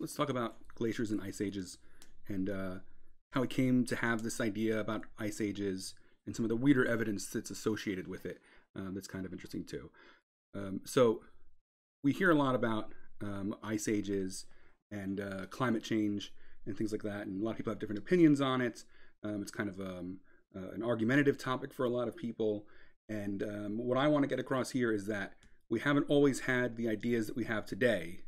let's talk about glaciers and ice ages, and how it came to have this idea about ice ages and some of the weirder evidence that's associated with it. That's kind of interesting too. So we hear a lot about ice ages and climate change and things like that, and a lot of people have different opinions on it. It's kind of an argumentative topic for a lot of people, and what I want to get across here is that we haven't always had the ideas that we have today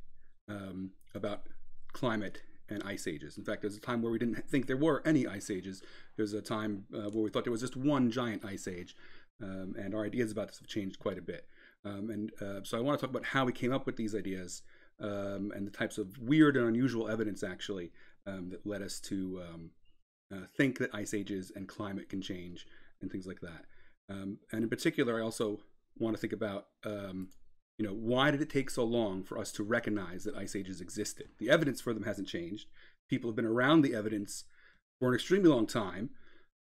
about climate and ice ages. In fact, there's a time where we didn't think there were any ice ages. There's a time where we thought there was just one giant ice age, and our ideas about this have changed quite a bit. So I want to talk about how we came up with these ideas, and the types of weird and unusual evidence actually that led us to think that ice ages and climate can change and things like that. And in particular, I also want to think about why did it take so long for us to recognize that ice ages existed? The evidence for them hasn't changed. People have been around the evidence for an extremely long time,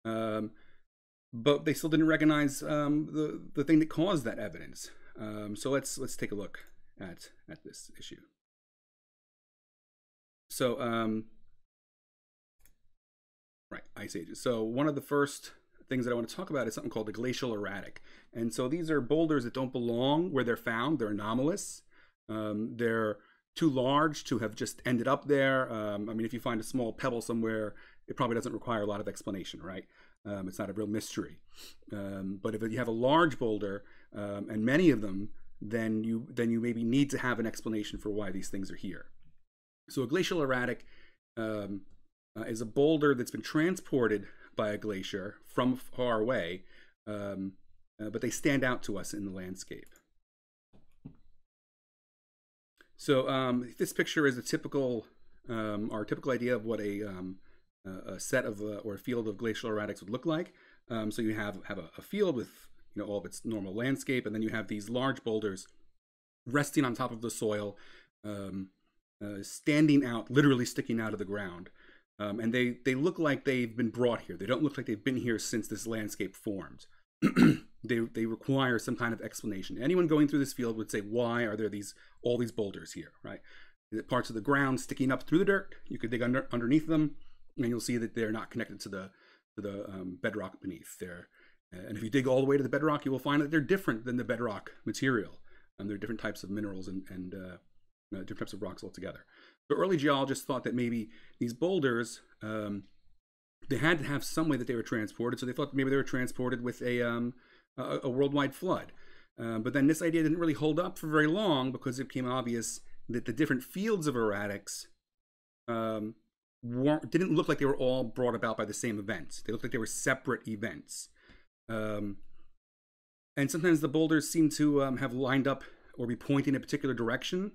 but they still didn't recognize the thing that caused that evidence. So let's take a look at this issue. So right, ice ages. So one of the first things that I want to talk about is something called the glacial erratic. And so these are boulders that don't belong where they're found. They're anomalous. They're too large to have just ended up there. I mean, if you find a small pebble somewhere, it probably doesn't require a lot of explanation, right? It's not a real mystery. But if you have a large boulder and many of them, then you maybe need to have an explanation for why these things are here. So a glacial erratic is a boulder that's been transported by a glacier from far away, but they stand out to us in the landscape. So this picture is a typical, our typical idea of what a set of or a field of glacial erratics would look like. So you have a field with all of its normal landscape, and then you have these large boulders resting on top of the soil, standing out, literally sticking out of the ground. And they look like they've been brought here. They don't look like they've been here since this landscape formed. They require some kind of explanation. Anyone going through this field would say, why are there all these boulders here, right? Is it parts of the ground sticking up through the dirt? You could dig underneath them, and you'll see that they're not connected to the bedrock beneath there. And if you dig all the way to the bedrock, you will find that they're different than the bedrock material. They're different types of minerals and different types of rocks altogether. So early geologists thought that maybe these boulders, they had to have some way that they were transported. So they thought maybe they were transported with a worldwide flood. But then this idea didn't really hold up for very long, because it became obvious that the different fields of erratics didn't look like they were all brought about by the same events. They looked like they were separate events. And sometimes the boulders seem to have lined up or be pointing in a particular direction.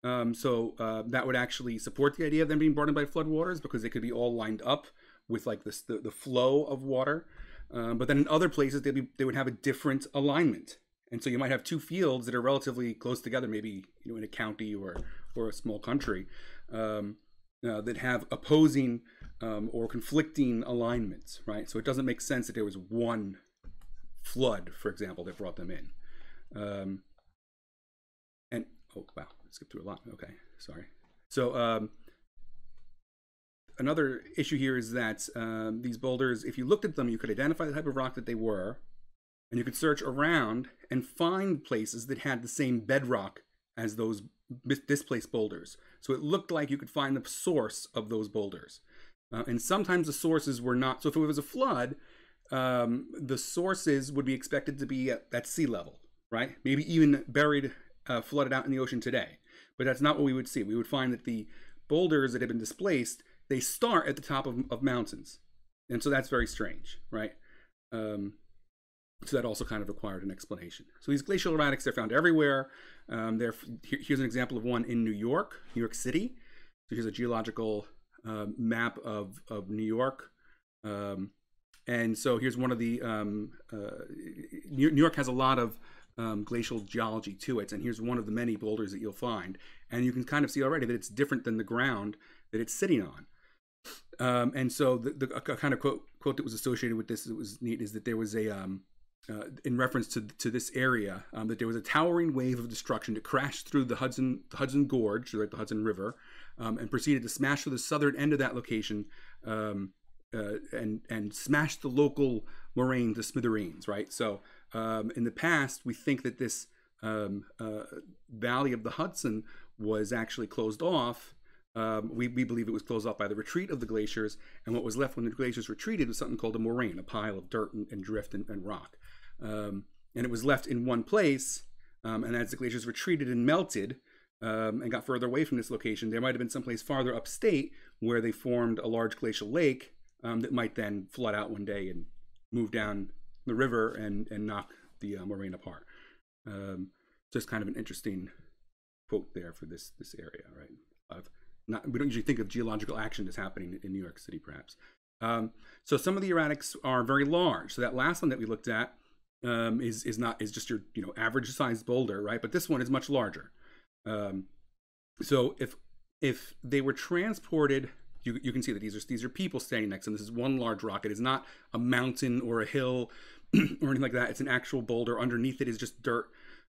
So that would actually support the idea of them being brought in by floodwaters, because they could be all lined up with like the flow of water. But then in other places, they would have a different alignment. And so you might have two fields that are relatively close together, maybe in a county or a small country, that have opposing or conflicting alignments, right? So it doesn't make sense that there was one flood, for example, that brought them in. And oh wow, I skipped through a lot. Okay, sorry. So another issue here is that these boulders, if you looked at them, you could identify the type of rock that they were, and you could search around and find places that had the same bedrock as those displaced boulders. So it looked like you could find the source of those boulders. And sometimes the sources were not. So if it was a flood, the sources would be expected to be at sea level, right? Maybe even buried, flooded out in the ocean today. But that's not what we would see. We would find that the boulders that had been displaced, they start at the top of mountains. And so that's very strange, right? So that also kind of required an explanation. So these glacial erratics, they're found everywhere. Here's an example of one in New York City. So here's a geological map of New York. And so here's one of the, New York has a lot of glacial geology to it. And here's one of the many boulders that you'll find. And you can kind of see already that it's different than the ground that it's sitting on. And so a kind of quote that was associated with this that was neat is that there was in reference to this area, that there was a towering wave of destruction that crashed through the Hudson Gorge, right, the Hudson River, and proceeded to smash through the southern end of that location, and smash the local moraine to smithereens, right? So in the past, we think that this valley of the Hudson was actually closed off. We believe it was closed off by the retreat of the glaciers, and what was left when the glaciers retreated was something called a moraine, a pile of dirt and drift and rock. And it was left in one place, and as the glaciers retreated and melted, and got further away from this location, there might have been someplace farther upstate where they formed a large glacial lake that might then flood out one day and move down the river and knock the moraine apart. Just kind of an interesting quote there for this area, right? We don't usually think of geological action as happening in New York City, perhaps. So some of the erratics are very large. So that last one that we looked at is just your average sized boulder, right? But this one is much larger. So if they were transported, you can see that these are people standing next to them. This is one large rock. It is not a mountain or a hill or anything like that. It's an actual boulder. Underneath it is just dirt,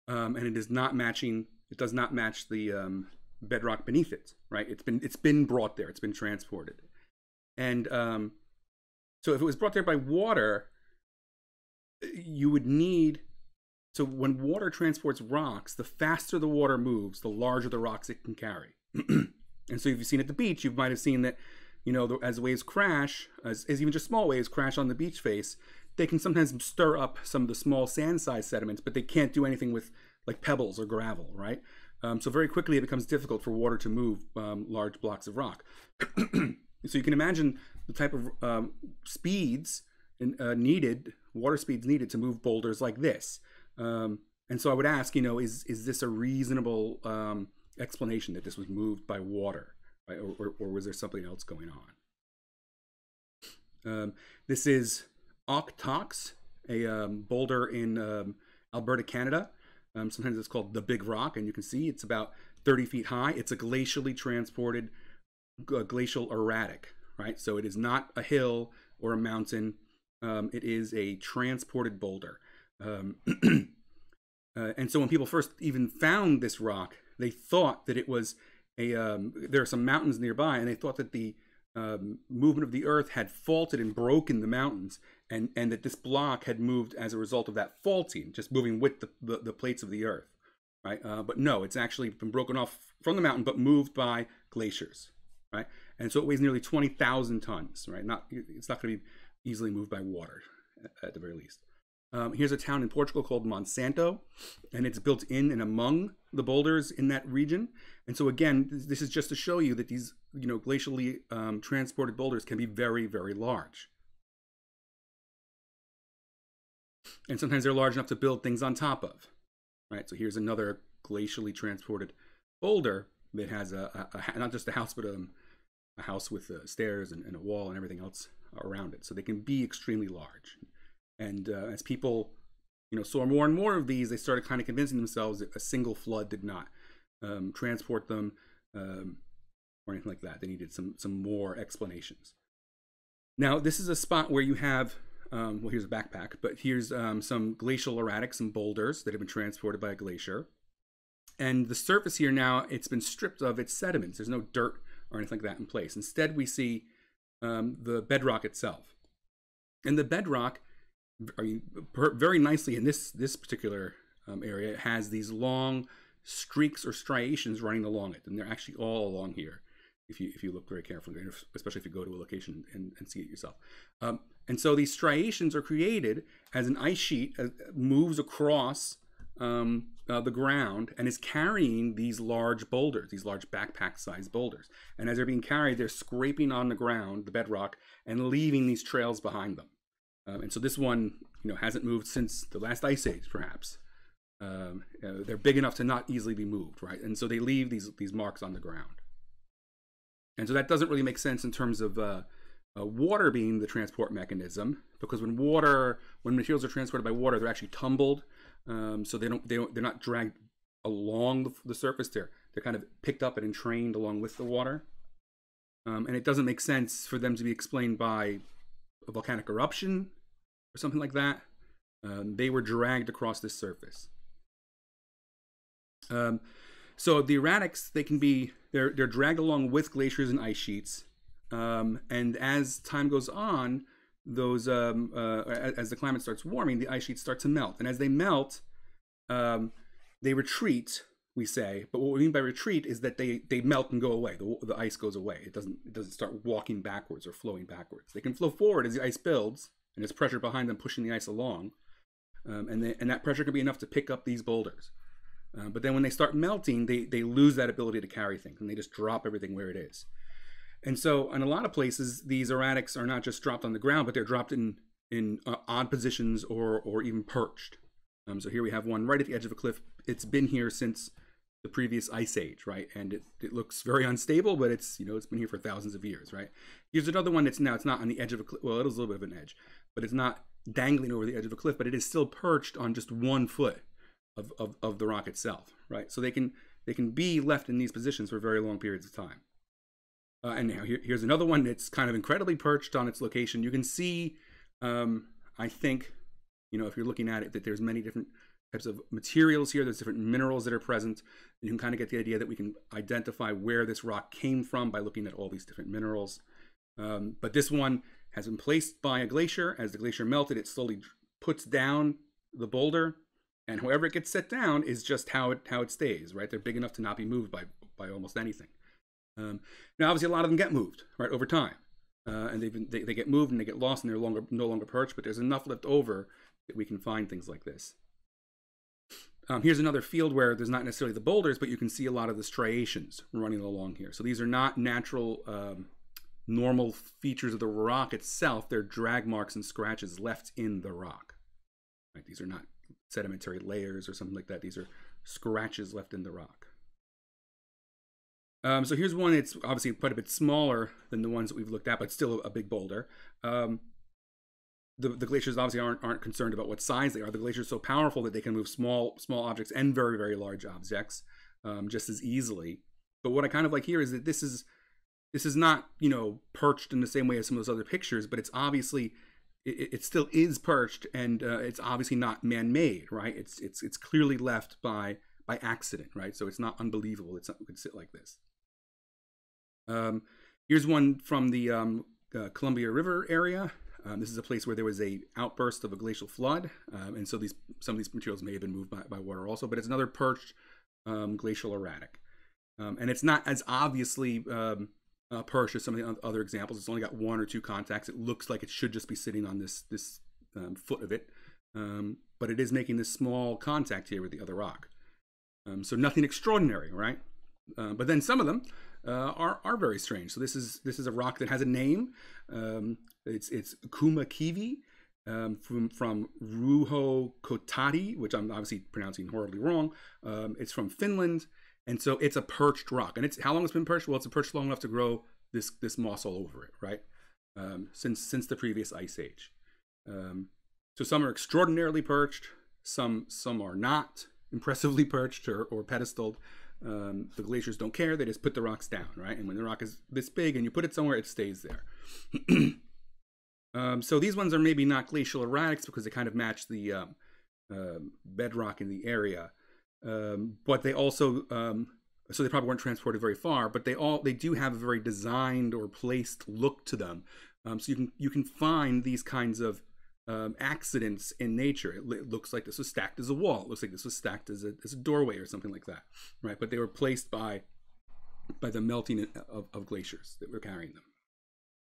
and it is not matching. It does not match the bedrock beneath it, right? It's been brought there. It's been transported, and so if it was brought there by water, you would need. So when water transports rocks, the faster the water moves, the larger the rocks it can carry. And so if you've seen at the beach, you might have seen that, as waves crash, as even just small waves crash on the beach face, they can sometimes stir up some of the small sand-sized sediments, but they can't do anything with like pebbles or gravel, right? So very quickly it becomes difficult for water to move large blocks of rock. So you can imagine the type of speeds needed, water speeds needed to move boulders like this. And so I would ask, is this a reasonable explanation that this was moved by water, right? Or was there something else going on? This is Oktox, a boulder in Alberta, Canada. Sometimes it's called the Big Rock, and you can see it's about 30 feet high. It's a glacially transported glacial erratic, right? So it is not a hill or a mountain. It is a transported boulder. And so when people first even found this rock, they thought that it was there are some mountains nearby, and they thought that the movement of the earth had faulted and broken the mountains, and that this block had moved as a result of that faulting, just moving with the plates of the earth, right? But no, it's actually been broken off from the mountain, but moved by glaciers, right? And so it weighs nearly 20,000 tons, right? It's not going to be easily moved by water, at the very least. Here's a town in Portugal called Monsanto, and it's built in and among the boulders in that region. And so again, this is just to show you that these, glacially transported boulders can be very, very large. And sometimes they're large enough to build things on top of, right? So here's another glacially transported boulder that has not just a house, but a house with stairs and a wall and everything else around it. So they can be extremely large. And as people, saw more and more of these, they started kind of convincing themselves that a single flood did not transport them or anything like that. They needed some more explanations. Now, this is a spot where you have, well, here's a backpack, but here's some glacial erratics, some boulders that have been transported by a glacier. And the surface here now, it's been stripped of its sediments. There's no dirt or anything like that in place. Instead, we see the bedrock itself. And the bedrock, very nicely in this particular area, it has these long streaks or striations running along it, and they're actually all along here if you look very carefully, especially if you go to a location and see it yourself. And so these striations are created as an ice sheet moves across the ground and is carrying these large boulders, these large backpack-sized boulders. And as they're being carried, they're scraping on the ground, the bedrock, and leaving these trails behind them. And so this one, hasn't moved since the last ice age, perhaps. They're big enough to not easily be moved, right? And so they leave these marks on the ground. And so that doesn't really make sense in terms of water being the transport mechanism, because when materials are transported by water, they're actually tumbled, so they're not dragged along the surface. They're kind of picked up and entrained along with the water. And it doesn't make sense for them to be explained by a volcanic eruption or something like that. They were dragged across this surface. So the erratics, they're dragged along with glaciers and ice sheets, and as time goes on, those as the climate starts warming, the ice sheets start to melt, and as they melt, they retreat. We say, but what we mean by retreat is that they melt and go away. The ice goes away. It doesn't start walking backwards or flowing backwards. They can flow forward as the ice builds, and there's pressure behind them pushing the ice along, and that pressure can be enough to pick up these boulders. But then when they start melting, they lose that ability to carry things, and they just drop everything where it is. And so in a lot of places, these erratics are not just dropped on the ground, but they're dropped in odd positions or even perched. So here we have one right at the edge of a cliff. It's been here since the previous ice age, right? And it looks very unstable, but it's been here for thousands of years, right? Here's another one that's it's not on the edge of a cliff. Well, it is a little bit of an edge, but it's not dangling over the edge of a cliff, but it is still perched on just 1 foot of the rock itself, right? So they can be left in these positions for very long periods of time. And now here's another one that's kind of incredibly perched on its location. You can see, I think, if you're looking at it, that there's many different types of materials here. There's different minerals that are present. And you can kind of get the idea that we can identify where this rock came from by looking at all these different minerals. But this one has been placed by a glacier. As the glacier melted, it slowly puts down the boulder. And however it gets set down is just how it stays, right? They're big enough to not be moved by almost anything. Now, obviously, a lot of them get moved, right, over time. And they get moved and they get lost and they're no longer perched, but there's enough left over that we can find things like this. Here's another field where there's not necessarily the boulders, but you can see a lot of the striations running along here. So these are not natural, normal features of the rock itself. They're drag marks and scratches left in the rock. Right? These are not sedimentary layers or something like that. These are scratches left in the rock. So here's one that's obviously quite a bit smaller than the ones that we've looked at, but still a big boulder. The glaciers obviously aren't concerned about what size they are. The glaciers are so powerful that they can move small objects and very, very large objects just as easily. But what I kind of like here is that this is not perched in the same way as some of those other pictures, but it's obviously it still is perched, and it's obviously not man-made, right? It's clearly left by accident, right? So it's not unbelievable that something could sit like this. Here's one from the Columbia River area. This is a place where there was a outburst of a glacial flood, and so some of these materials may have been moved by water also, but it's another perched glacial erratic. And it's not as obviously perched as some of the other examples. It's only got 1 or 2 contacts. It looks like it should just be sitting on this foot of it, but it is making this small contact here with the other rock. So nothing extraordinary, right? But then some of them are very strange. So this is a rock that has a name. It's Kuma Kivi from Ruho Kotati, which I'm obviously pronouncing horribly wrong. It's from Finland, and so it's a perched rock. And how long it's been perched? Well, it's perched long enough to grow this moss all over it, right? Since the previous ice age. So some are extraordinarily perched. Some are not impressively perched or pedestaled. The glaciers don't care. They just put the rocks down, right? And when the rock is this big and you put it somewhere, it stays there. So these ones are maybe not glacial erratics because they kind of match the bedrock in the area. But they also, so they probably weren't transported very far, but they do have a very designed or placed look to them. So you can find these kinds of accidents in nature. It looks like this was stacked as a wall. It looks like this was stacked as a doorway or something like that, right? But they were placed by the melting of glaciers that were carrying them.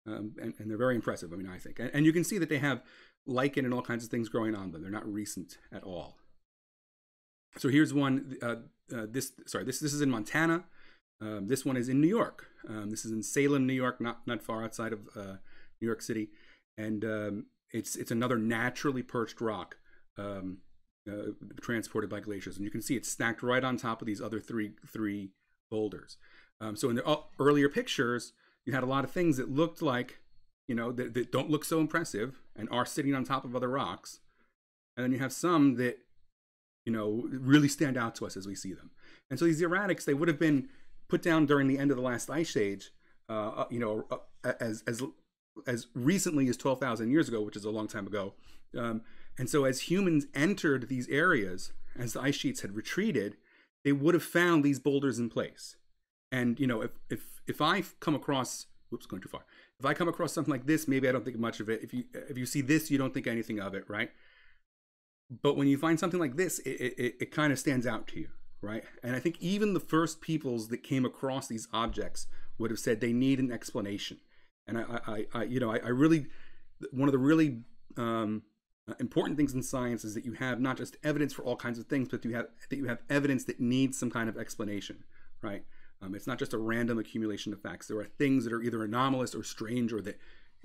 And they're very impressive, I mean, I think. And you can see that they have lichen and all kinds of things growing on them. They're not recent at all. So here's one. This is in Montana. This one is in New York. This is in Salem, New York, not far outside of New York City. And it's another naturally perched rock transported by glaciers. And you can see it's stacked right on top of these other three boulders. So in the earlier pictures, you had a lot of things that looked like, that don't look so impressive and are sitting on top of other rocks. And then you have some that, really stand out to us as we see them. And so these erratics, they would have been put down during the end of the last ice age, as recently as 12,000 years ago, which is a long time ago. And so as humans entered these areas, as the ice sheets had retreated, they would have found these boulders in place. And, you know, if I come across, whoops, going too far. If I come across something like this, maybe I don't think much of it. If you see this, you don't think anything of it, right? But when you find something like this, it kind of stands out to you, right? And I think even the first peoples that came across these objects would have said they need an explanation. And I really, one of the really important things in science is that you have not just evidence for all kinds of things, but that you have evidence that needs some kind of explanation, right? It's not just a random accumulation of facts. There are things that are either anomalous or strange, or that,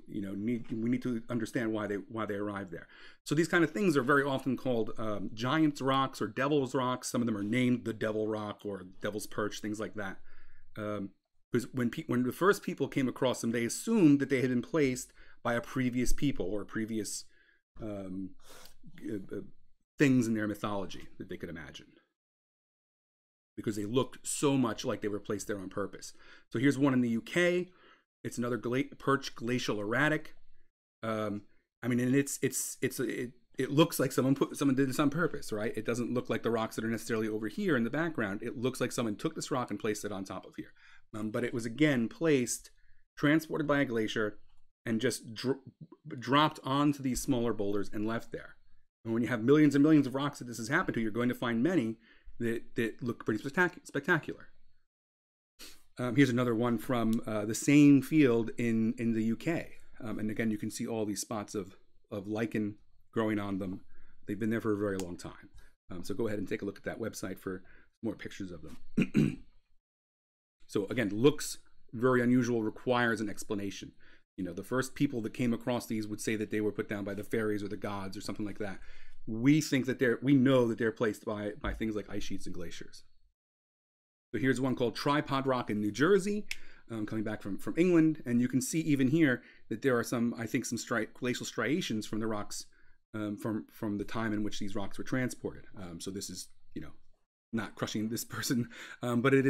you know, we need to understand why they arrived there. So these kind of things are very often called giants rocks or devil's rocks. Some of them are named the Devil Rock or Devil's Perch, things like that. Because when the first people came across them, they assumed that they had been placed by a previous people or previous things in their mythology that they could imagine, because they looked so much like they were placed there on purpose. So here's one in the UK. It's another perch glacial erratic. I mean, and it looks like someone did this on purpose, right? It doesn't look like the rocks that are necessarily over here in the background. It looks like someone took this rock and placed it on top of here. But it was again transported by a glacier, and just dropped onto these smaller boulders and left there. And when you have millions and millions of rocks that this has happened to, you're going to find many that look pretty spectacular. Here's another one from the same field in the UK. And again, you can see all these spots of lichen growing on them. They've been there for a very long time. So go ahead and take a look at that website for more pictures of them. So again, looks very unusual, requires an explanation. You know, the first people that came across these would say that they were put down by the fairies or the gods or something like that. We know that they're placed by things like ice sheets and glaciers. So here's one called Tripod Rock in New Jersey, coming back from England. And you can see even here that there are some glacial striations from the rocks from the time in which these rocks were transported. So this is, you know, not crushing this person, but it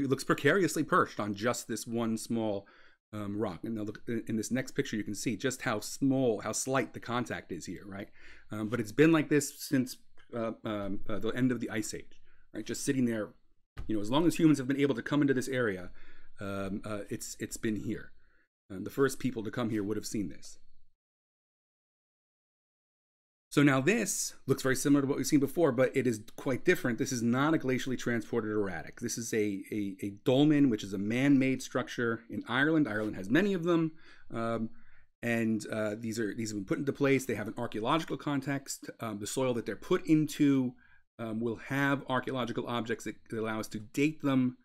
looks precariously perched on just this one small rock. And now look, in this next picture, you can see just how slight the contact is here, right? But it's been like this since the end of the Ice Age, right? Just sitting there, you know, as long as humans have been able to come into this area, it's been here. The first people to come here would have seen this. So now this looks very similar to what we've seen before, but it is quite different. This is not a glacially transported erratic. This is a dolmen, which is a man-made structure in Ireland. Ireland has many of them, and these have been put into place. They have an archaeological context. The soil that they're put into will have archaeological objects that allow us to date them.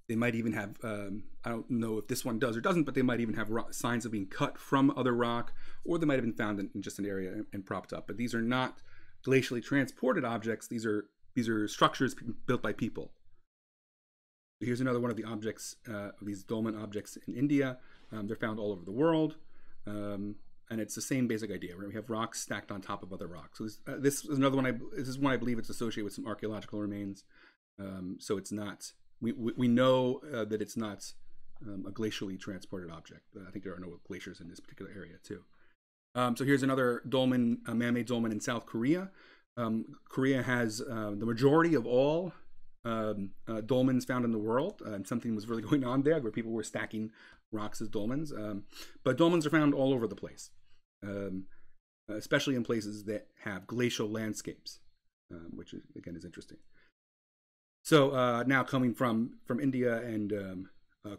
They might even have, I don't know if this one does or doesn't, but they might even have signs of being cut from other rock, or they might have been found in just an area and propped up. But these are not glacially transported objects. These are structures built by people. Here's another one of the objects, these dolmen objects in India. They're found all over the world. And it's the same basic idea, where we have rocks stacked on top of other rocks. So this is another one. This is one I believe it's associated with some archaeological remains. So it's not. We know that it's not a glacially transported object. I think there are no glaciers in this particular area too. So here's another dolmen, a man-made dolmen in South Korea. Korea has the majority of all dolmens found in the world, and something was really going on there where people were stacking rocks as dolmens. But dolmens are found all over the place, especially in places that have glacial landscapes, which again is interesting. So now coming from India and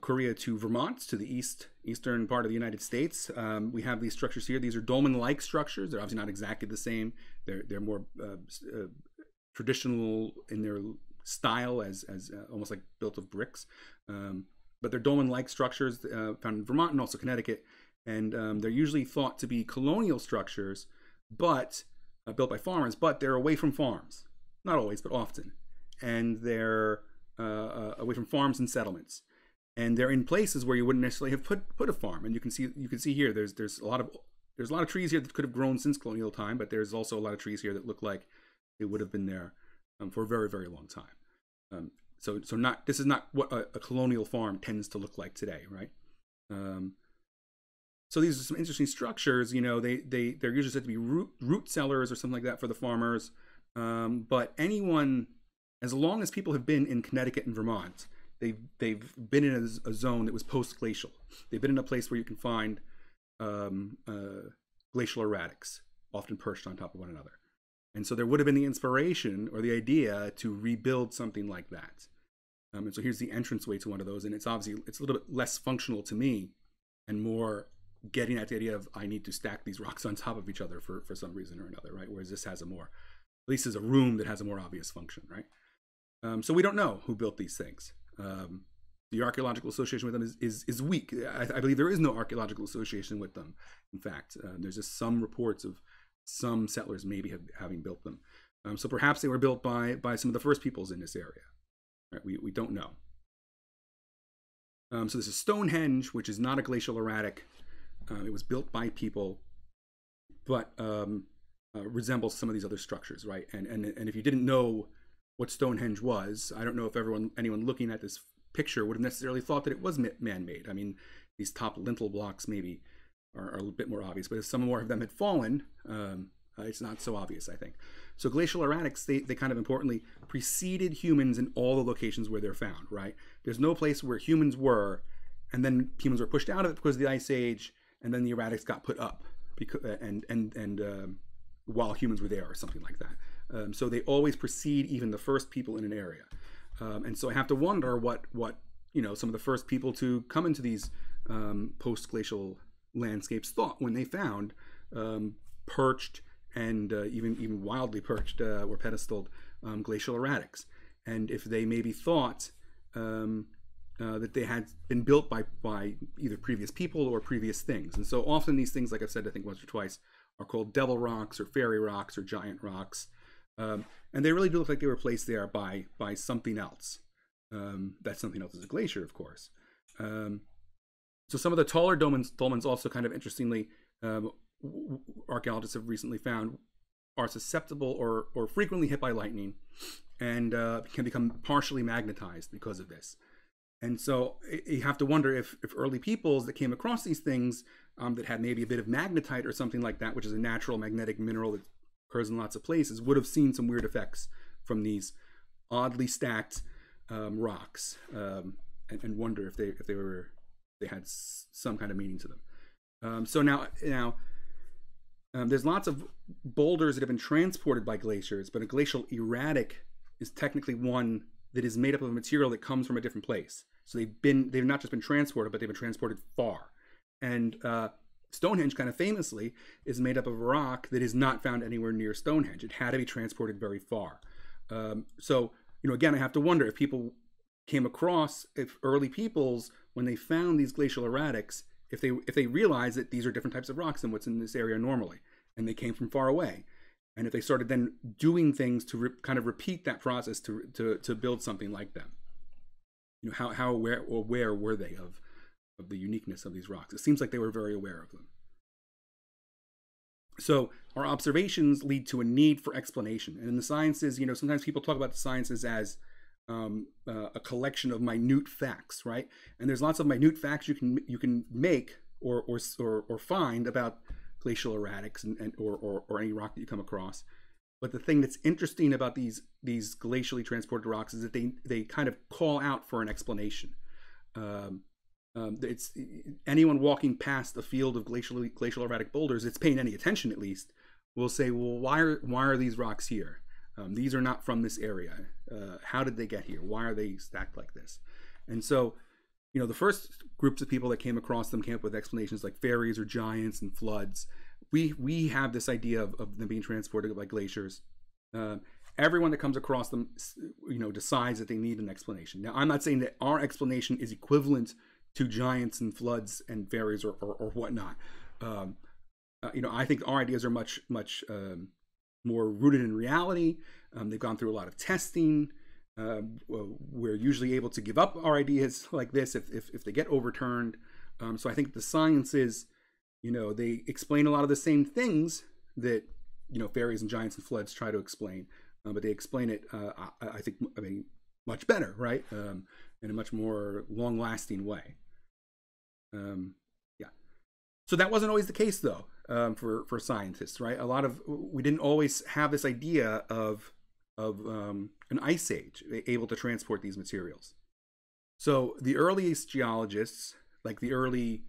Korea to Vermont, to the eastern part of the United States, we have these structures here. These are dolmen-like structures. They're obviously not exactly the same. They're more traditional in their style, as almost like built of bricks. But they're dolmen-like structures found in Vermont and also Connecticut, and they're usually thought to be colonial structures, but built by farmers. But they're away from farms, not always, but often. And they're away from farms and settlements, and they're in places where you wouldn't necessarily have put a farm. And you can see here there's a lot of trees here that could have grown since colonial time, but there's also a lot of trees here that look like it would have been there for a very, very long time. So this is not what a colonial farm tends to look like today, right? So these are some interesting structures. You know, they're usually said to be root cellars or something like that for the farmers. But anyone, as long as people have been in Connecticut and Vermont, they've been in a zone that was post-glacial. They've been in a place where you can find glacial erratics, often perched on top of one another. And so there would have been the inspiration or the idea to rebuild something like that. And so here's the entranceway to one of those, and it's obviously it's a little bit less functional to me, and more getting at the idea of I need to stack these rocks on top of each other for some reason or another, right? Whereas this has a more, at least as a room that has a more obvious function, right? So we don't know who built these things. The archaeological association with them is weak. I believe there is no archaeological association with them. In fact, there's just some reports of some settlers maybe having built them. So perhaps they were built by some of the first peoples in this area. Right? We don't know. So this is Stonehenge, which is not a glacial erratic. It was built by people, but resembles some of these other structures, right? And if you didn't know what Stonehenge was, I don't know if anyone looking at this picture would have necessarily thought that it was man-made. I mean, these top lintel blocks maybe are a bit more obvious, but if some more of them had fallen, it's not so obvious, I think. So glacial erratics, they kind of importantly preceded humans in all the locations where they're found, right? There's no place where humans were, and then humans were pushed out of it because of the Ice Age, and then the erratics got put up because, while humans were there or something like that. So they always precede even the first people in an area. And so I have to wonder what some of the first people to come into these post-glacial landscapes thought when they found perched and even wildly perched or pedestaled glacial erratics, and if they maybe thought that they had been built by either previous people or previous things. And so often these things, like I've said I think once or twice, are called devil rocks or fairy rocks or giant rocks, and they really do look like they were placed there by something else. That something else is a glacier, of course. So some of the taller dolmens also kind of interestingly, archaeologists have recently found are susceptible or frequently hit by lightning, and can become partially magnetized because of this. And so you have to wonder if early peoples that came across these things that had maybe a bit of magnetite or something like that, which is a natural magnetic mineral that occurs in lots of places, would have seen some weird effects from these oddly stacked rocks, and wonder if they had some kind of meaning to them. So now there's lots of boulders that have been transported by glaciers, but a glacial erratic is technically one that is made up of a material that comes from a different place. So they've not just been transported, but they've been transported far. And Stonehenge, kind of famously, is made up of a rock that is not found anywhere near Stonehenge. It had to be transported very far. So again, I have to wonder if people came across, if early peoples, when they found these glacial erratics, if they realized that these are different types of rocks than what's in this area normally, and they came from far away, and if they started then doing things to kind of repeat that process to build something like them, how aware were they of the uniqueness of these rocks? It seems like they were very aware of them. So our observations lead to a need for explanation, and in the sciences, sometimes people talk about the sciences as a collection of minute facts, right? And there's lots of minute facts you can make or find about glacial erratics or any rock that you come across. But the thing that's interesting about these glacially transported rocks is that they kind of call out for an explanation. It's anyone walking past a field of glacial erratic boulders that's paying any attention, at least, will say, well, why are these rocks here? These are not from this area. How did they get here? Why are they stacked like this? And so, the first groups of people that came across them came up with explanations like fairies or giants and floods. We have this idea of them being transported by glaciers. Everyone that comes across them, decides that they need an explanation. Now, I'm not saying that our explanation is equivalent to giants and floods and fairies or whatnot. I think our ideas are much more rooted in reality. They've gone through a lot of testing. We're usually able to give up our ideas like this if they get overturned. So I think the sciences, they explain a lot of the same things that fairies and giants and floods try to explain, but they explain it I think much better, right? In a much more long-lasting way. So that wasn't always the case, though, for scientists, right? We didn't always have this idea of an ice age able to transport these materials. So the earliest geologists, like the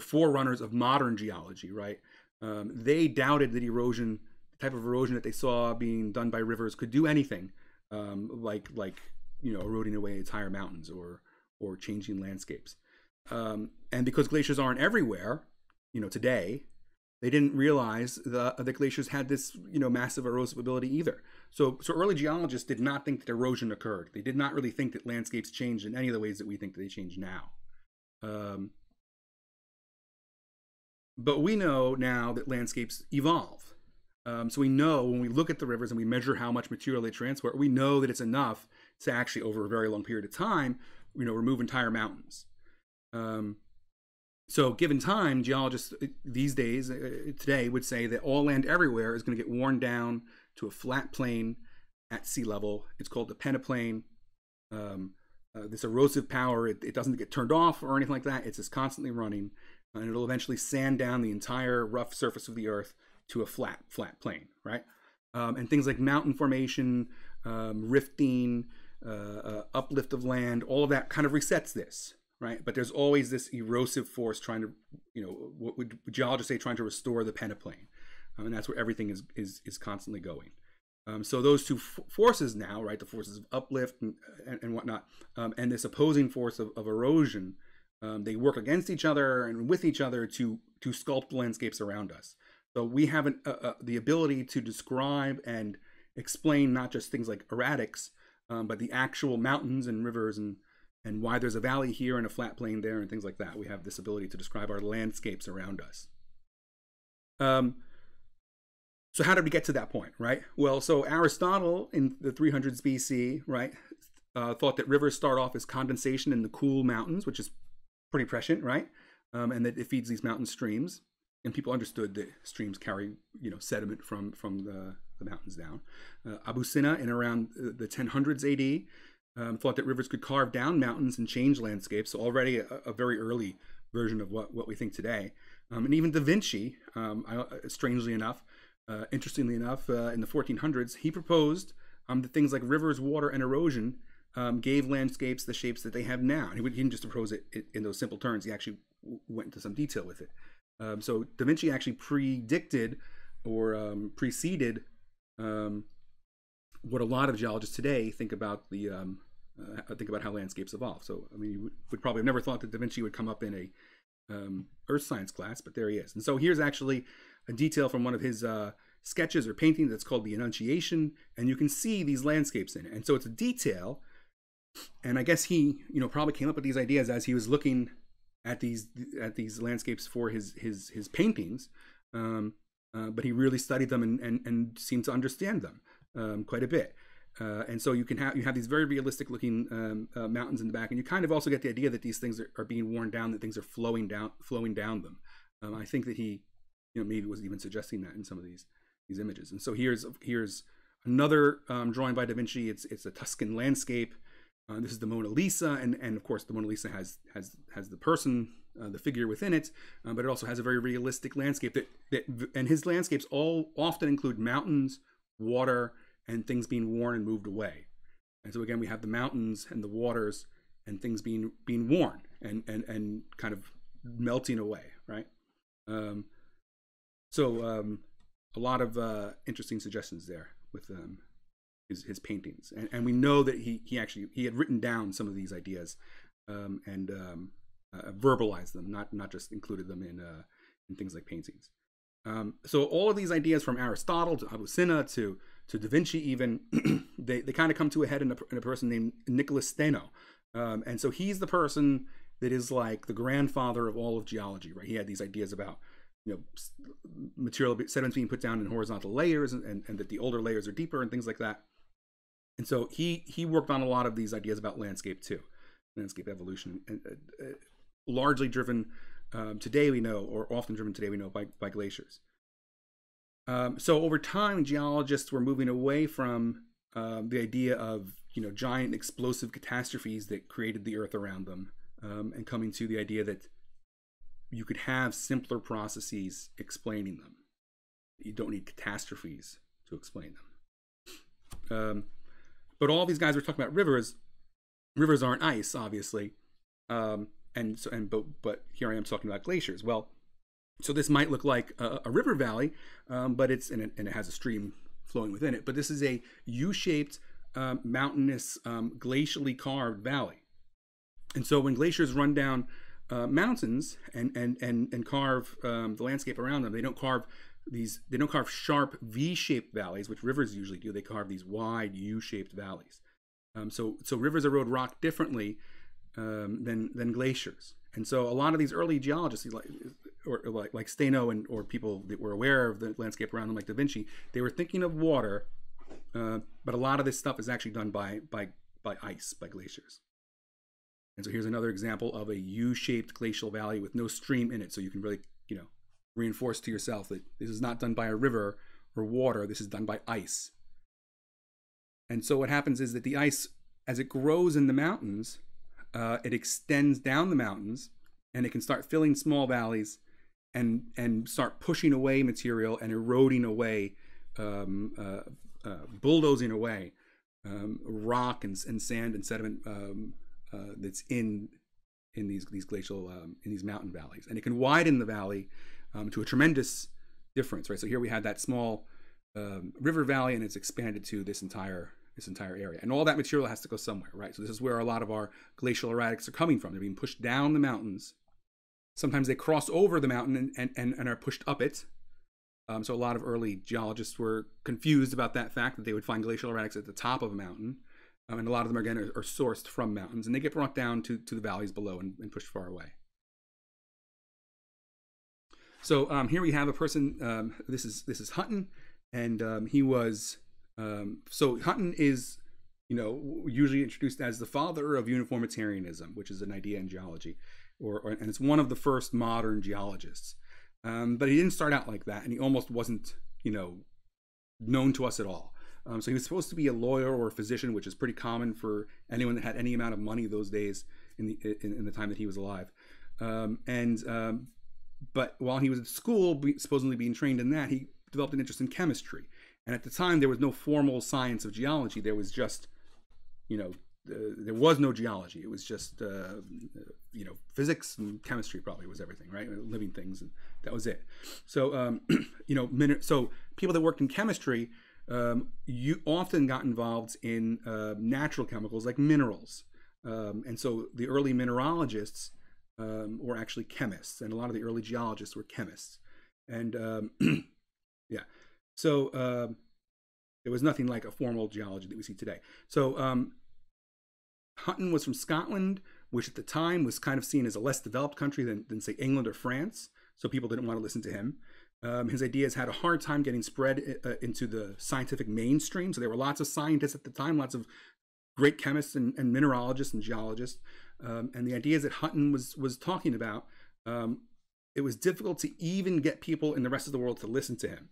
forerunners of modern geology, right? They doubted that erosion, the type of erosion that they saw being done by rivers, could do anything like eroding away entire mountains or changing landscapes. And because glaciers aren't everywhere, today, they didn't realize that glaciers had this, massive erosive ability either. So early geologists did not think that erosion occurred. They did not really think that landscapes changed in any of the ways that we think that they change now. But we know now that landscapes evolve. So we know when we look at the rivers and we measure how much material they transport, we know that it's enough to actually, over a very long period of time, remove entire mountains. So given time, geologists these days, today, would say that all land everywhere is going to get worn down to a flat plain at sea level. It's called the peneplain. This erosive power, it doesn't get turned off or anything like that. It's just constantly running, and it'll eventually sand down the entire rough surface of the earth to a flat plain, right? And things like mountain formation, rifting, uplift of land, all of that kind of resets this. Right, but there's always this erosive force trying to, what would geologists say, trying to restore the peneplain, and that's where everything is constantly going. So those two forces now, right, the forces of uplift and whatnot, and this opposing force of erosion, they work against each other and with each other to sculpt the landscapes around us. So we have the ability to describe and explain not just things like erratics, but the actual mountains and rivers and why there's a valley here and a flat plain there and things like that. We have this ability to describe our landscapes around us. So how did we get to that point, right? Well, so Aristotle in the 300s BC, right, thought that rivers start off as condensation in the cool mountains, which is pretty prescient, right? And that it feeds these mountain streams. And people understood that streams carry, sediment from the mountains down. Abucena in around the 1000s AD thought that rivers could carve down mountains and change landscapes. So already a very early version of what we think today. And even Da Vinci, strangely enough, interestingly enough, in the 1400s, he proposed that things like rivers, water, and erosion gave landscapes the shapes that they have now. And he didn't just propose it in those simple terms. He actually went into some detail with it. So Da Vinci actually predicted or preceded what a lot of geologists today think about how landscapes evolve. So, I mean, you would probably have never thought that Da Vinci would come up in a earth science class, but there he is. And so here's actually a detail from one of his sketches or paintings that's called the Annunciation, and you can see these landscapes in it. And so it's a detail, and I guess he, probably came up with these ideas as he was looking at these landscapes for his paintings, but he really studied them and seemed to understand them quite a bit. And so you have these very realistic looking mountains in the back, and you kind of also get the idea that these things are being worn down, that things are flowing down them. I think that he, maybe was even suggesting that in some of these images. And so here's another drawing by Da Vinci. It's a Tuscan landscape. This is the Mona Lisa, and of course the Mona Lisa has the person, the figure within it, but it also has a very realistic landscape and his landscapes all often include mountains, water, and things being worn and moved away. And so again, we have the mountains and the waters and things being worn and kind of melting away, right? So a lot of interesting suggestions there with his paintings, and we know that he had written down some of these ideas and verbalized them, not just included them in things like paintings. So all of these ideas, from Aristotle to Abucena to Da Vinci even, they kind of come to a head in a person named Nicholas Steno. And so he's the person that is like the grandfather of all of geology, right? He had these ideas about, material sediments being put down in horizontal layers and that the older layers are deeper and things like that. And so he worked on a lot of these ideas about landscape too, landscape evolution, and largely driven today we know, or often driven today we know, by glaciers. So over time, geologists were moving away from the idea of giant explosive catastrophes that created the earth around them, and coming to the idea that you could have simpler processes explaining them. You don't need catastrophes to explain them. But all these guys were talking about rivers. Rivers aren't ice, obviously, but here I am talking about glaciers. Well, so this might look like a river valley, but and it has a stream flowing within it. But this is a U-shaped, mountainous, glacially carved valley. And so when glaciers run down mountains and carve the landscape around them, they don't carve sharp V-shaped valleys, which rivers usually do. They carve these wide U-shaped valleys. So rivers erode rock differently than glaciers. And so a lot of these early geologists, like Steno or people that were aware of the landscape around them, like Da Vinci, they were thinking of water, but a lot of this stuff is actually done by ice, by glaciers. And so here's another example of a U-shaped glacial valley with no stream in it. So you can really, reinforce to yourself that this is not done by a river or water. This is done by ice. And so what happens is that the ice, as it grows in the mountains, it extends down the mountains, and it can start filling small valleys and start pushing away material and eroding away, bulldozing away rock and sand and sediment that's in these glacial in these mountain valleys, and it can widen the valley to a tremendous difference, right? So here we had that small river valley, and it's expanded to this entire area, and all that material has to go somewhere, right? So this is where a lot of our glacial erratics are coming from. They're being pushed down the mountains. Sometimes they cross over the mountain and are pushed up it. So a lot of early geologists were confused about that fact, that they would find glacial erratics at the top of a mountain. And a lot of them, again, are sourced from mountains, and they get brought down to the valleys below and pushed far away. So here we have a person. This is Hutton, and he was. So Hutton is, usually introduced as the father of uniformitarianism, which is an idea in geology, and it's one of the first modern geologists. But he didn't start out like that, and he almost wasn't, known to us at all. So he was supposed to be a lawyer or a physician, which is pretty common for anyone that had any amount of money those days in the time that he was alive. But while he was at school, supposedly being trained in that, he developed an interest in chemistry. And at the time, there was no formal science of geology. There was just, there was no geology. It was just, physics and chemistry probably was everything, right? Living things, and that was it. So, so people that worked in chemistry, you often got involved in natural chemicals like minerals. And so the early mineralogists were actually chemists, and a lot of the early geologists were chemists. And yeah, so it was nothing like a formal geology that we see today. So Hutton was from Scotland, which at the time was kind of seen as a less developed country than say, England or France. So people didn't want to listen to him. His ideas had a hard time getting spread into the scientific mainstream. So there were lots of scientists at the time, lots of great chemists and mineralogists and geologists. And the ideas that Hutton was talking about, it was difficult to even get people in the rest of the world to listen to him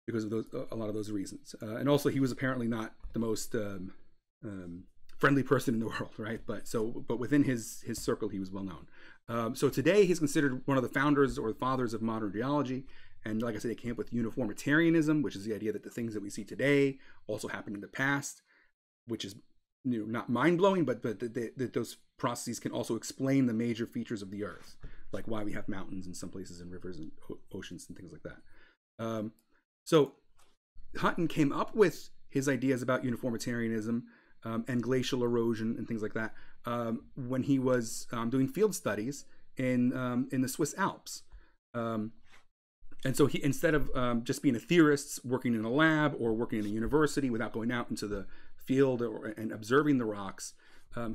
because of a lot of those reasons. And also, he was apparently not the most friendly person in the world, right? But within his circle, he was well known. So today, he's considered one of the founders or fathers of modern geology. And like I said, he came up with uniformitarianism, which is the idea that the things that we see today also happened in the past, which is not mind-blowing, but that those processes can also explain the major features of the Earth, like why we have mountains in some places and rivers and oceans and things like that. So Hutton came up with his ideas about uniformitarianism and glacial erosion and things like that when he was doing field studies in the Swiss Alps. And so he, instead of just being a theorist working in a lab or working in a university without going out into the field and observing the rocks,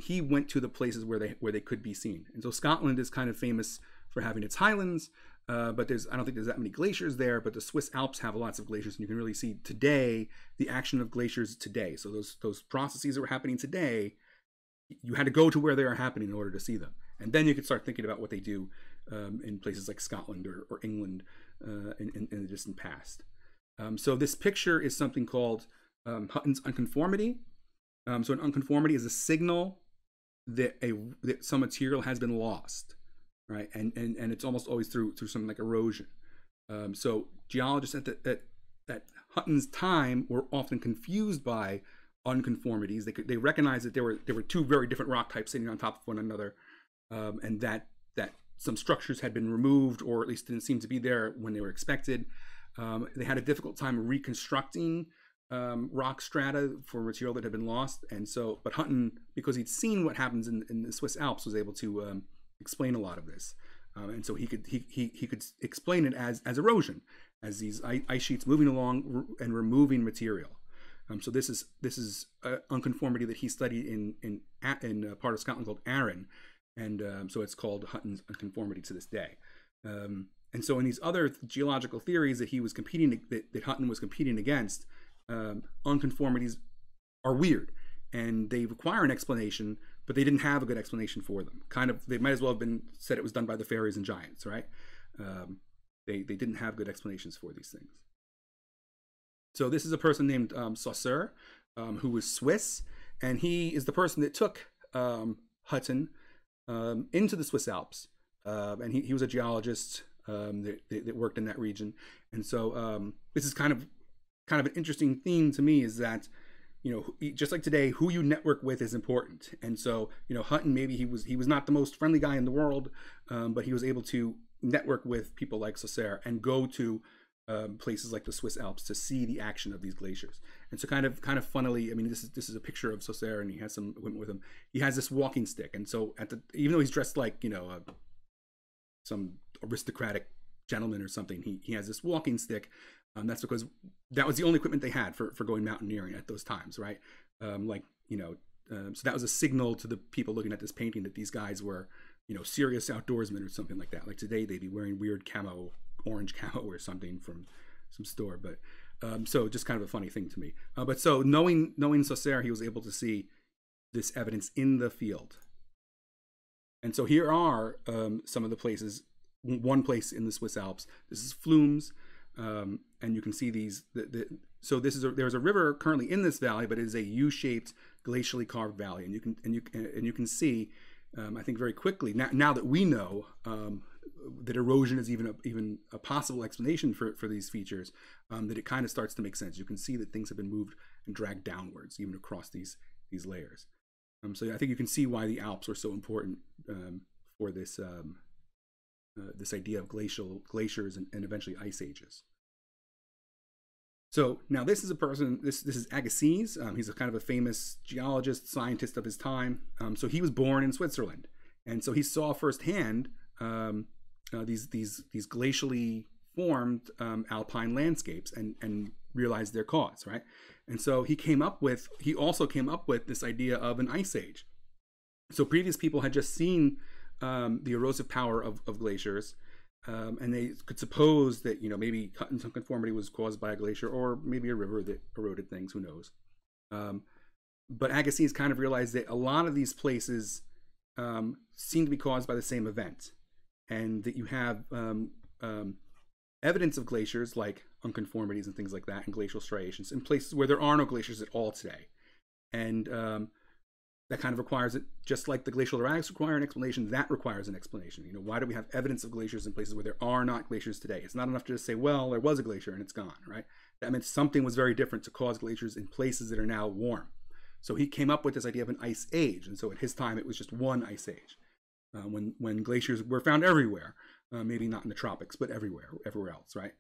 he went to the places where they could be seen. And so Scotland is kind of famous for having its highlands, but I don't think there's that many glaciers there, but the Swiss Alps have lots of glaciers, and you can really see today the action of glaciers today. So those processes that were happening today, you had to go to where they are happening in order to see them. And then you could start thinking about what they do in places like Scotland or England in the distant past. So this picture is something called Hutton's unconformity. So an unconformity is a signal that some material has been lost. right? And it's almost always through something like erosion. So geologists at Hutton's time were often confused by unconformities. They recognized that there were two very different rock types sitting on top of one another, and that some structures had been removed, or at least didn't seem to be there when they were expected. They had a difficult time reconstructing rock strata for material that had been lost, and so, but Hutton, because he'd seen what happens in the Swiss Alps, was able to explain a lot of this, and so he could explain it as erosion, as these ice sheets moving along and removing material. So this is unconformity that he studied in a part of Scotland called Arran, and so it's called Hutton's unconformity to this day. And so in these other geological theories that he was competing, that Hutton was competing against, unconformities are weird, and they require an explanation, but they didn't have a good explanation for them. Kind of, they might as well have been said it was done by the fairies and giants, right? They didn't have good explanations for these things. So this is a person named Saussure, who was Swiss, and he is the person that took Hutton into the Swiss Alps, and he was a geologist that worked in that region. And so this is kind of an interesting theme to me, is that, you know, just like today, who you network with is important. And so, you know, Hutton, maybe he was not the most friendly guy in the world, but he was able to network with people like Saussure and go to places like the Swiss Alps to see the action of these glaciers. And so kind of funnily, I mean, this is a picture of Saussure, and he has some equipment with him. He has this walking stick, and so even though he's dressed like, you know, some aristocratic gentleman or something, he has this walking stick. That's because that was the only equipment they had for going mountaineering at those times, right? Like, you know, so that was a signal to the people looking at this painting that these guys were, you know, serious outdoorsmen or something like that. Like today, they'd be wearing weird camo, orange camo or something from some store. But so just kind of a funny thing to me. But so knowing Saussure, he was able to see this evidence in the field. And so here are some of the places. One place in the Swiss Alps. This is Flumes, and you can see these. So there's a river currently in this valley, but it is a U-shaped, glacially carved valley, and you can see. I think very quickly now that we know that erosion is even a possible explanation for these features, that it kind of starts to make sense. You can see that things have been moved and dragged downwards, even across these layers. So I think you can see why the Alps were so important for this this idea of glaciers and eventually ice ages. So now this is a person, this is Gassiz. He's a kind of a famous geologist, scientist of his time. So he was born in Switzerland, and so he saw firsthand these glacially formed alpine landscapes and realized their cause, right? And so he also came up with this idea of an ice age. So previous people had just seen the erosive power of glaciers, and they could suppose that, you know, maybe Hutton's unconformity was caused by a glacier, or maybe a river that eroded things, who knows. But Agassiz kind of realized that a lot of these places seem to be caused by the same event, and that you have evidence of glaciers like unconformities and things like that, and glacial striations in places where there are no glaciers at all today. And that kind of requires it, just like the glacial erratics require an explanation, that requires an explanation. You know, why do we have evidence of glaciers in places where there are not glaciers today? It's not enough to just say, well, there was a glacier and it's gone, right? That meant something was very different to cause glaciers in places that are now warm. So he came up with this idea of an ice age. And so at his time, it was just one ice age, when glaciers were found everywhere, maybe not in the tropics, but everywhere else, right?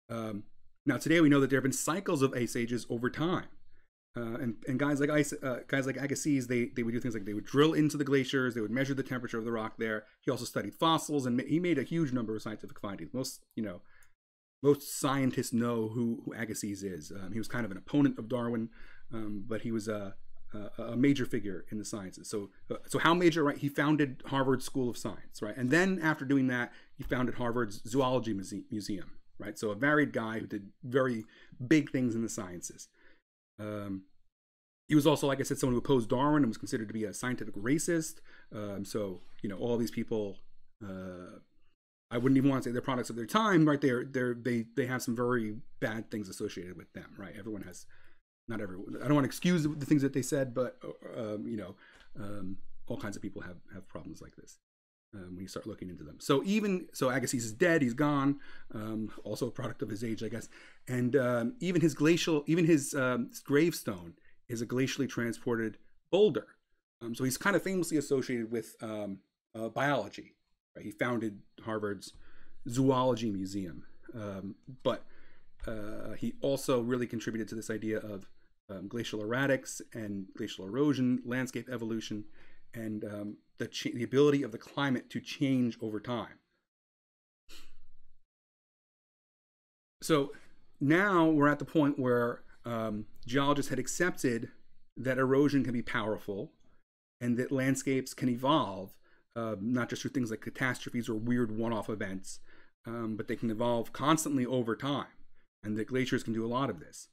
Now today we know that there have been cycles of ice ages over time. And guys like Agassiz, they would do things like they would drill into the glaciers, they would measure the temperature of the rock there. He also studied fossils, and he made a huge number of scientific findings. Most scientists know who Agassiz is. He was kind of an opponent of Darwin, but he was a major figure in the sciences. So how major, right? He founded Harvard School of Science, right? And then after doing that, he founded Harvard's Zoology Museum, right? So a varied guy who did very big things in the sciences. He was also, like I said, someone who opposed Darwin and was considered to be a scientific racist. So, you know, all these people, I wouldn't even want to say they're products of their time, right? They have some very bad things associated with them, right? Everyone has, not everyone, I don't want to excuse the things that they said, but, all kinds of people have problems like this. when you start looking into them. So Agassiz is dead; he's gone. Also a product of his age, I guess. And even his gravestone is a glacially transported boulder. So he's kind of famously associated with biology. Right? He founded Harvard's zoology museum, but he also really contributed to this idea of glacial erratics and glacial erosion, landscape evolution, and the ability of the climate to change over time. So now we're at the point where geologists had accepted that erosion can be powerful and that landscapes can evolve, not just through things like catastrophes or weird one-off events, but they can evolve constantly over time, and that glaciers can do a lot of this.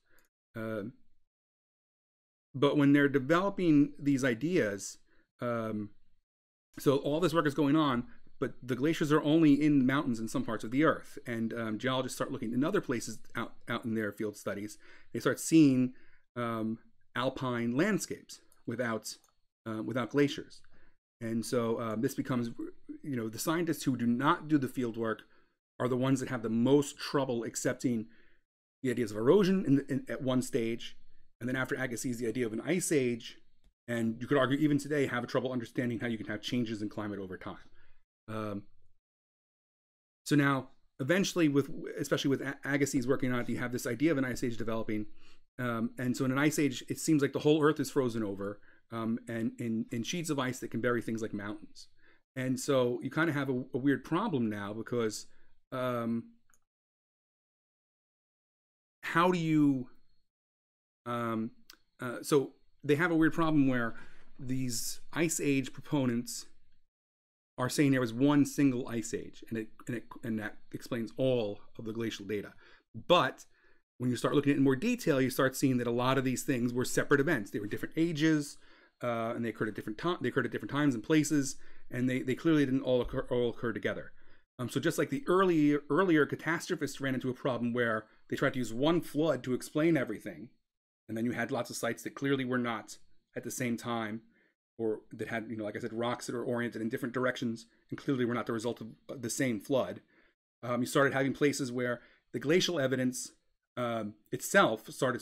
But when they're developing these ideas, so all this work is going on, but the glaciers are only in mountains in some parts of the earth. And geologists start looking in other places out in their field studies. They start seeing alpine landscapes without glaciers. And so this becomes, the scientists who do not do the field work are the ones that have the most trouble accepting the ideas of erosion at one stage. And then after Agassiz, the idea of an ice age. And you could argue even today have trouble understanding how you can have changes in climate over time. So now, eventually, especially with Agassiz working on it, you have this idea of an ice age developing. And so in an ice age, it seems like the whole Earth is frozen over, and in sheets of ice that can bury things like mountains. And so you kind of have a weird problem now, because how do you... so they have a weird problem where these ice age proponents are saying there was one single ice age, and that explains all of the glacial data. But when you start looking at it in more detail, you start seeing that a lot of these things were separate events. They were different ages, and they occurred at different times and places, and they clearly didn't all occur together. So just like the earlier catastrophists ran into a problem where they tried to use one flood to explain everything, and then you had lots of sites that clearly were not at the same time, or that had, like I said, rocks that are oriented in different directions and clearly were not the result of the same flood. You started having places where the glacial evidence itself started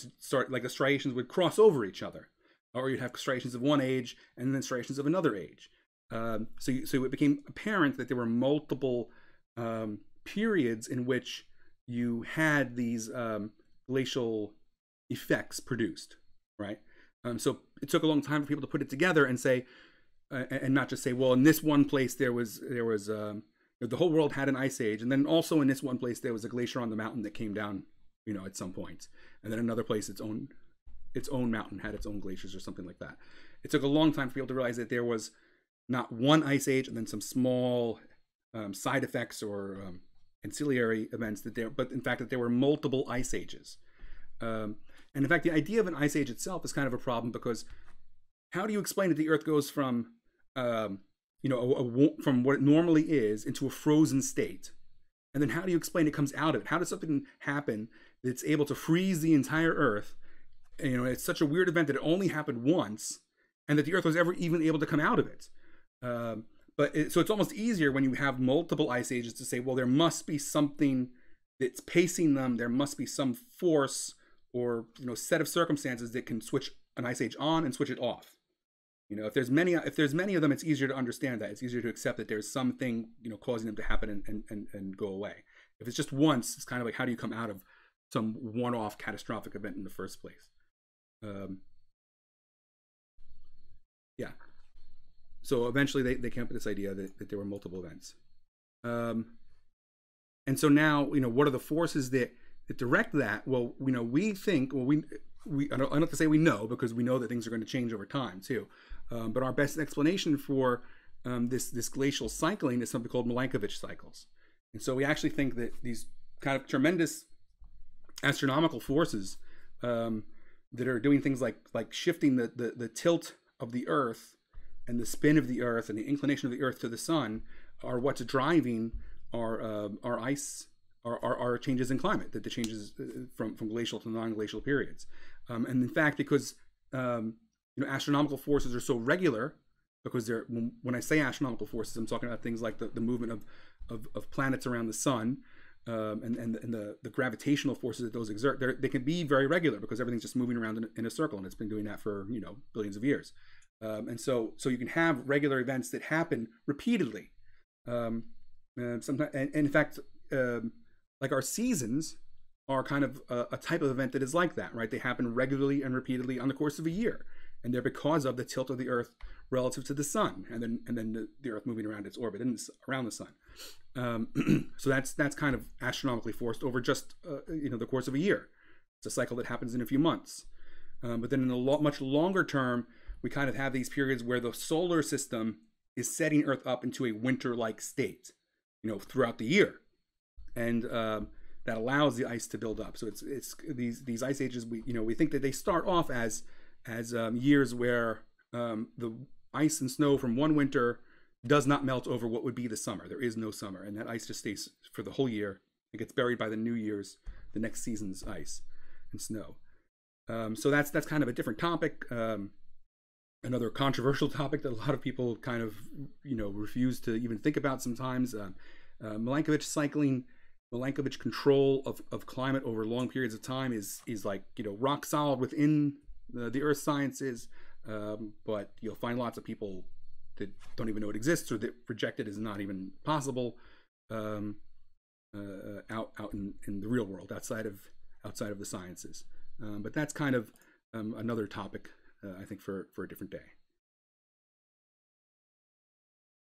like the striations would cross over each other, or you'd have striations of one age and then striations of another age. So it became apparent that there were multiple periods in which you had these glacial effects produced, right? So it took a long time for people to put it together and say, and not just say, well, in this one place there was the whole world had an ice age, and then also in this one place there was a glacier on the mountain that came down, at some point, and then another place its own mountain had its own glaciers or something like that. It took a long time for people to realize that there was not one ice age and then some small side effects or ancillary events but in fact that there were multiple ice ages. And in fact, the idea of an ice age itself is kind of a problem, because how do you explain that the Earth goes from, from what it normally is into a frozen state? And then how do you explain it comes out of it? How does something happen that's able to freeze the entire Earth? It's such a weird event that it only happened once, and that the Earth was ever even able to come out of it. So it's almost easier when you have multiple ice ages to say, well, there must be something that's pacing them. There must be some force or set of circumstances that can switch an ice age on and switch it off. If there's many of them, it's easier to understand that. It's easier to accept that there's something causing them to happen and go away. If it's just once, it's kind of like, how do you come out of some one-off catastrophic event in the first place? Yeah. So eventually they came up with this idea that there were multiple events. And so now, what are the forces that direct that? Well, we think, I don't have to say we know, because we know that things are going to change over time too. But our best explanation for this glacial cycling is something called Milankovitch cycles. And so we actually think that these kind of tremendous astronomical forces that are doing things like shifting the tilt of the Earth and the spin of the Earth and the inclination of the Earth to the sun are what's driving our ice, our changes in climate, that the changes from glacial to non-glacial periods. And in fact, because astronomical forces are so regular, because they're, when I say astronomical forces, I'm talking about things like the movement of planets around the sun, and the gravitational forces that those exert. They can be very regular because everything's just moving around in a circle, and it's been doing that for billions of years. And so you can have regular events that happen repeatedly. Sometimes, and in fact, like our seasons are kind of a type of event that is like that, right? They happen regularly and repeatedly on the course of a year, and they're because of the tilt of the Earth relative to the sun, and then the Earth moving around its orbit around the sun. So that's kind of astronomically forced over just the course of a year. It's a cycle that happens in a few months. But then in the much longer term, we kind of have these periods where the solar system is setting Earth up into a winter-like state, throughout the year, and that allows the ice to build up. So it's these ice ages. We think that they start off as years where the ice and snow from one winter does not melt over what would be the summer. There is no summer, and that ice just stays for the whole year. It gets buried by the the next season's ice and snow. So that's kind of a different topic. Another controversial topic that a lot of people kind of refuse to even think about sometimes. Milankovitch cycling, Milankovitch control of climate over long periods of time is like rock solid within the earth sciences, but you'll find lots of people that don't even know it exists, or that reject it as not even possible out in the real world, outside of the sciences. But that's kind of another topic, I think, for a different day.